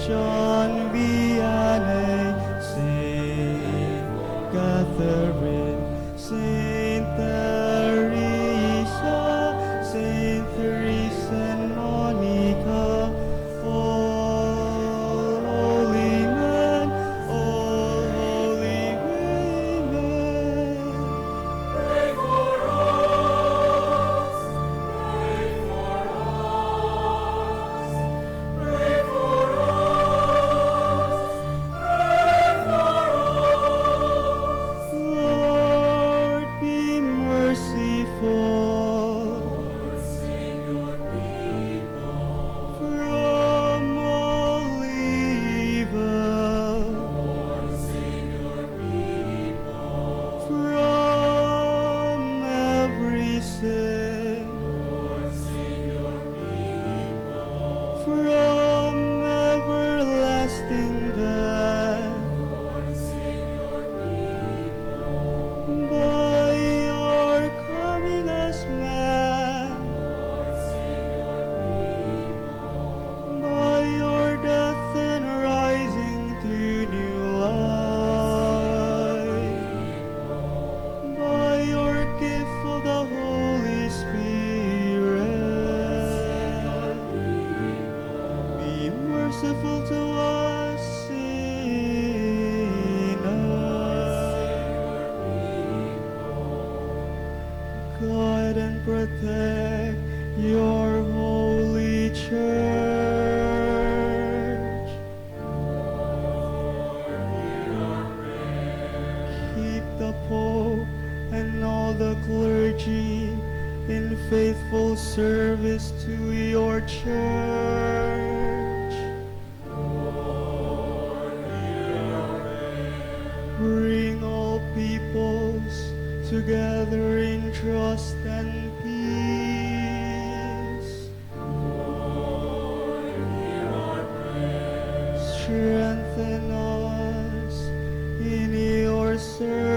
John Vianney, Saint Catherine, Saint Teresa, Saint Teresa and Monica, all holy men, all holy women. Pray for us. Pray for us. Pray for us. Pray for us. Lord, be merciful. Lord, save your people. From all evil, Lord, save your people. from every sin, Lord, save your people. from everlasting death, Lord, save your people. by your coming as man, Lord, save your people. by your death and rising to new life, by your gift of the Holy Spirit, be merciful to us sinners. Guide and protect your holy church. Keep the Pope and all the clergy in faithful service to your church. Bring all peoples together in trust and peace. Strengthen us in your service.